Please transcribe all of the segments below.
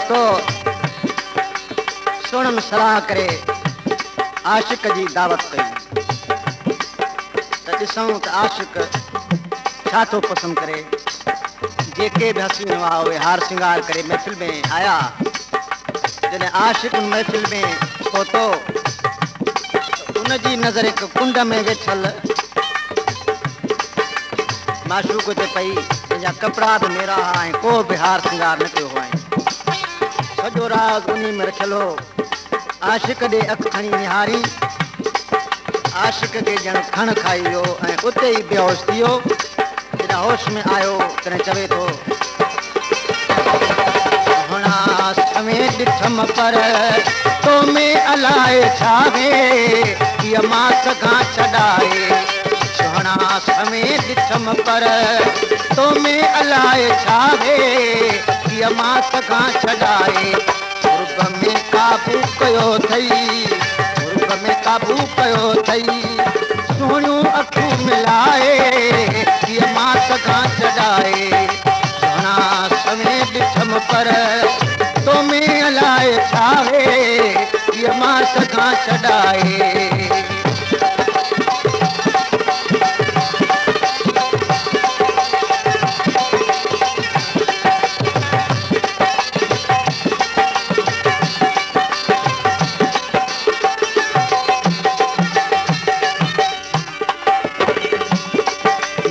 पोतो सुणन सलाह करे आशिक जी दावत कई त ॾिसूं त आशिक छा थो पसंद करे। जेके भी हसीन हुआ उहे हार श्रृंगार करे महफ़िल में आया। जॾहिं आशिक उन महफ़िल में पहुतो उनजी नज़र हिक कुंड में वेठल माशूक ते पई, जंहिंजा कपिड़ा बि मेरा हुआ ऐं को बि हार श्रृंगार न कयो हुअईं। सॼो राज़ उन में रखियल हो। आशिक ॾे अखि खणी निहारी, आशिक खे ॼण खण खाई वियो ऐं उते ई बेहोश थी वियो। जॾहिं होश में आयो तॾहिं चवे थो में ॾिठम पर तो में अलाए छावे हीअ मां सघां छॾाए। सुहिणा समय ॾिठम पर तो में अलाए छावे हीअ मां सघां छॾाए। उर्ब में काबू कयो अथई, उर्ब में काबू कयो अथई, सुहिणियूं अखियूं मिलाए हीअ मां सघां छॾाए। सुहिणा समय ॾिठम पर तो में अलाए छावे हीअ मां सघां छॾाए।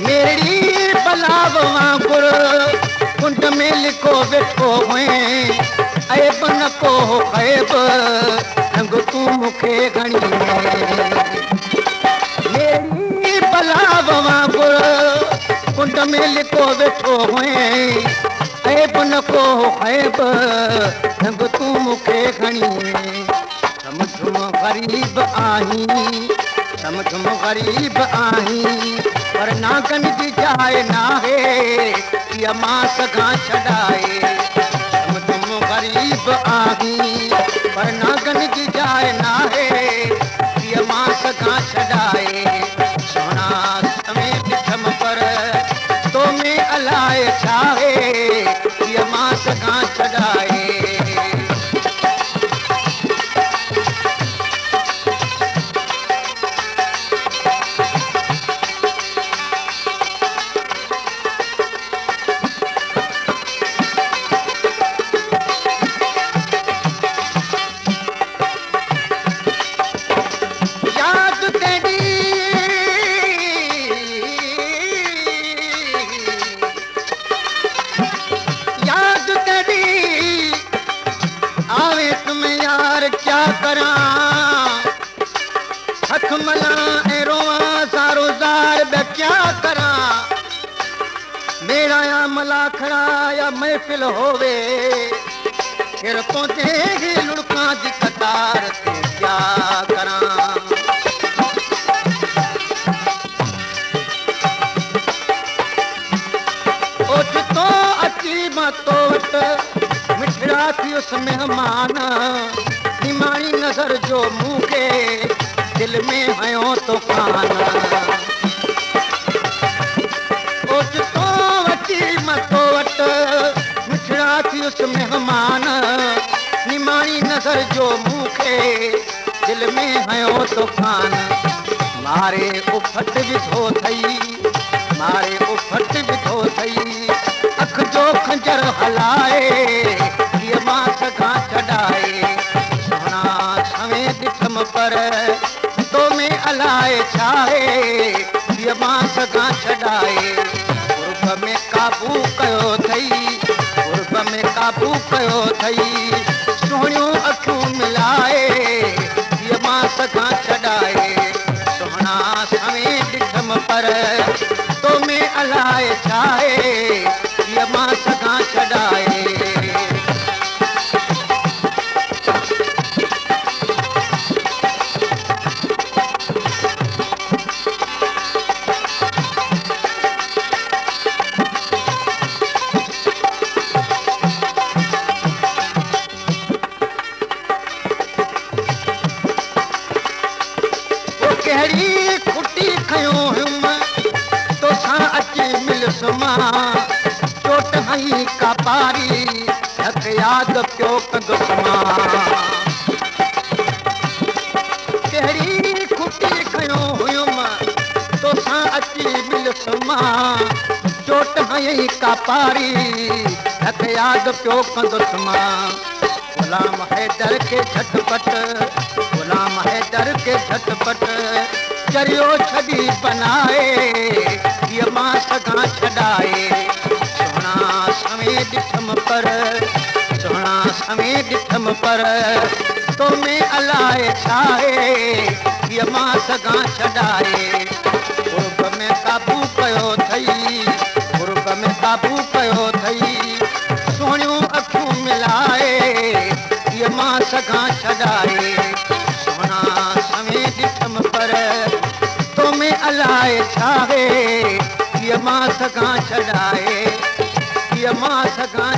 मेरी बलाव वांगुर कुंड में लिखो वेठो हुए, ऐब न को ख़ैब रंग तूं मूंखे घणी। मेरी बलाव वांगुर कुंड में लिखो वेठो हुए, ऐब न को ख़ैब रंग तूं मूंखे घणी। समझुम ग़रीब आहीं, समझुम ग़रीब आहीं, पर नागन जी जाइ नाहे हीअ मां सघां छॾाए। गरीब आहीं पर नागन जी जाइ नाहे हीअ मां सघां छॾाए। सुहिणा समय ॾिठम पर तो में अलाए छावे हीअ मां सघां छॾाए। क्या करा हथ मला ऐं रोवां सारो ज़ार ॿिया क्या करा। मेरा या मला खड़ा या महफ़िल होवे, फिर पहुंचे ही लुड़कां जी कतार ते क्या करा। ओचितो अची मां तो वटि मिठड़ा थी उस मेहमान, निमाणी नज़र जो मूंखे दिल में हयो तूफ़ान। ओचितो अची मां तो वटि मिठड़ा थी उस मेहमान, निमाणी नज़र जो मूंखे दिल में हयो तूफ़ान। मारे उफट विधो थई, मारे उफट विधो थई, अख जो खंजर हलाए हीअ मां सघां छॾाए। सुहिणा समय ॾिठम पर तो में अलाए छाहे हीअ मां सघां छॾाए। उर्ब में काबू कयो अथई, उर्ब में काबू कयो अथई, सुहिणियूं अखियूं मिलाए हीअ मां सघां छॾाए। सुहिणा समय ॾिठम पर तो में अलाए छाहे हीअ मां सघां छॾाए। कहिड़ी खुटी खयो हुयमि तोसां अची मिलसि मां, चोट हई का पारी हक यादि पियो यही का पारी रख याद पियो कंदुसि मां गुलाम हैदर के झटपट गुलाम हैदर के झटपट चरियो छड़ी बनाए ये मां सगा छड़ाए सोना समय ॾिठम पर सोना समय ॾिठम पर तो में अलाए छाए ये मां सगा छड़ाए गुरब में काबू कयो थई गुरब में काबू कयो थई सोनियूं अखियूं मिलाए ये मां सगा छड़ाए सोना समय ॾिठम पर तो में अलाए छाए ये मां सगा छड़ाए ये मां सगा